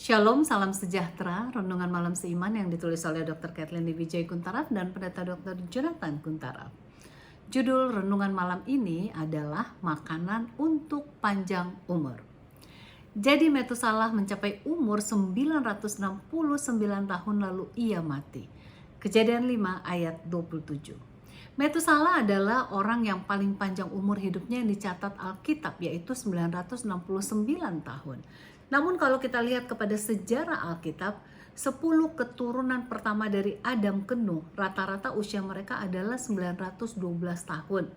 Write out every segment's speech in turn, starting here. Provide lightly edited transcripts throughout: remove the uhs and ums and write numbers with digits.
Shalom, salam sejahtera, renungan malam seiman yang ditulis oleh Dr. Kathleen Wijay Kuntaraf dan Pendeta Dr. Jonathan Kuntaraf. Judul renungan malam ini adalah Makanan untuk Panjang Umur. Jadi Metusalah mencapai umur 969 tahun lalu ia mati. Kejadian 5 ayat 27. Metusalah adalah orang yang paling panjang umur hidupnya yang dicatat Alkitab, yaitu 969 tahun. Namun kalau kita lihat kepada sejarah Alkitab, 10 keturunan pertama dari Adam ke Nuh, rata-rata usia mereka adalah 912 tahun.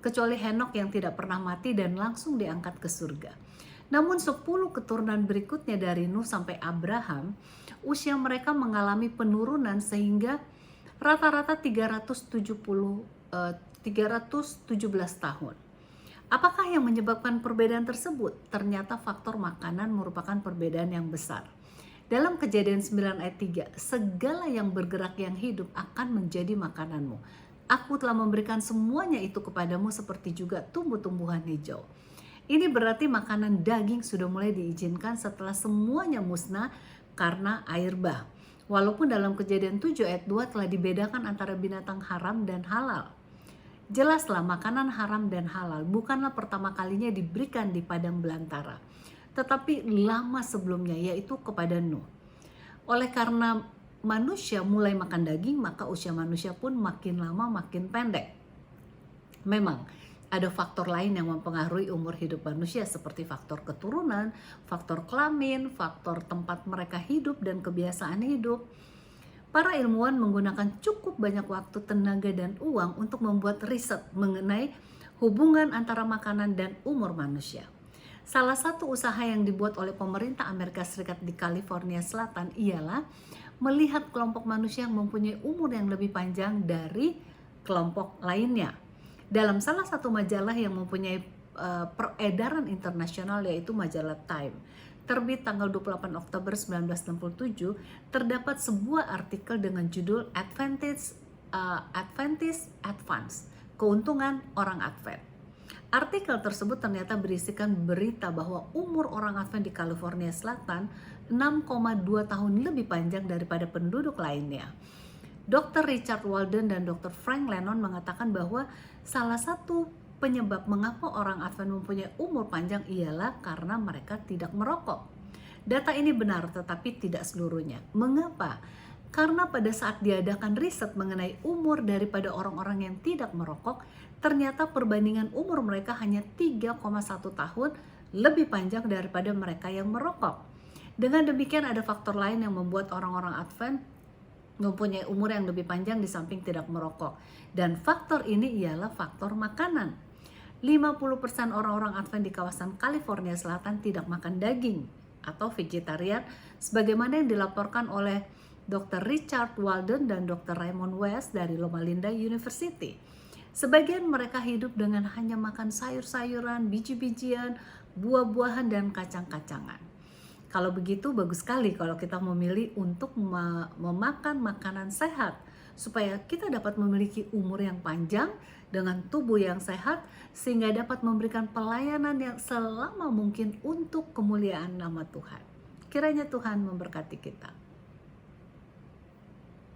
Kecuali Henok yang tidak pernah mati dan langsung diangkat ke surga. Namun 10 keturunan berikutnya dari Nuh sampai Abraham, usia mereka mengalami penurunan sehingga rata-rata 317 tahun. Apakah yang menyebabkan perbedaan tersebut? Ternyata faktor makanan merupakan perbedaan yang besar. Dalam Kejadian 9 ayat 3, segala yang bergerak yang hidup akan menjadi makananmu. Aku telah memberikan semuanya itu kepadamu seperti juga tumbuh-tumbuhan hijau. Ini berarti makanan daging sudah mulai diizinkan setelah semuanya musnah karena air bah. Walaupun dalam Kejadian 7 ayat 2 telah dibedakan antara binatang haram dan halal. Jelaslah makanan haram dan halal bukanlah pertama kalinya diberikan di padang belantara, tetapi lama sebelumnya, yaitu kepada Nuh. Oleh karena manusia mulai makan daging, maka usia manusia pun makin lama makin pendek. Memang ada faktor lain yang mempengaruhi umur hidup manusia seperti faktor keturunan, faktor kelamin, faktor tempat mereka hidup dan kebiasaan hidup. Para ilmuwan menggunakan cukup banyak waktu, tenaga, dan uang untuk membuat riset mengenai hubungan antara makanan dan umur manusia. Salah satu usaha yang dibuat oleh pemerintah Amerika Serikat di California Selatan ialah melihat kelompok manusia yang mempunyai umur yang lebih panjang dari kelompok lainnya. Dalam salah satu majalah yang mempunyai peredaran internasional, yaitu majalah Time, terbit tanggal 28 Oktober 1967, terdapat sebuah artikel dengan judul Advantage Advance, keuntungan orang Advent. Artikel tersebut ternyata berisikan berita bahwa umur orang Advent di California Selatan 6,2 tahun lebih panjang daripada penduduk lainnya. Dr. Richard Walden dan Dr. Frank Lennon mengatakan bahwa salah satu penyebab mengapa orang Advent mempunyai umur panjang ialah karena mereka tidak merokok. Data ini benar, tetapi tidak seluruhnya. Mengapa? Karena pada saat diadakan riset mengenai umur daripada orang-orang yang tidak merokok, ternyata perbandingan umur mereka hanya 3,1 tahun lebih panjang daripada mereka yang merokok. Dengan demikian ada faktor lain yang membuat orang-orang Advent mempunyai umur yang lebih panjang di samping tidak merokok. Dan faktor ini ialah faktor makanan. 50% orang-orang Advent di kawasan California Selatan tidak makan daging atau vegetarian sebagaimana yang dilaporkan oleh Dr. Richard Walden dan Dr. Raymond West dari Loma Linda University. Sebagian mereka hidup dengan hanya makan sayur-sayuran, biji-bijian, buah-buahan, dan kacang-kacangan. Kalau begitu bagus sekali kalau kita memilih untuk memakan makanan sehat supaya kita dapat memiliki umur yang panjang dengan tubuh yang sehat sehingga dapat memberikan pelayanan yang selama mungkin untuk kemuliaan nama Tuhan. Kiranya Tuhan memberkati kita.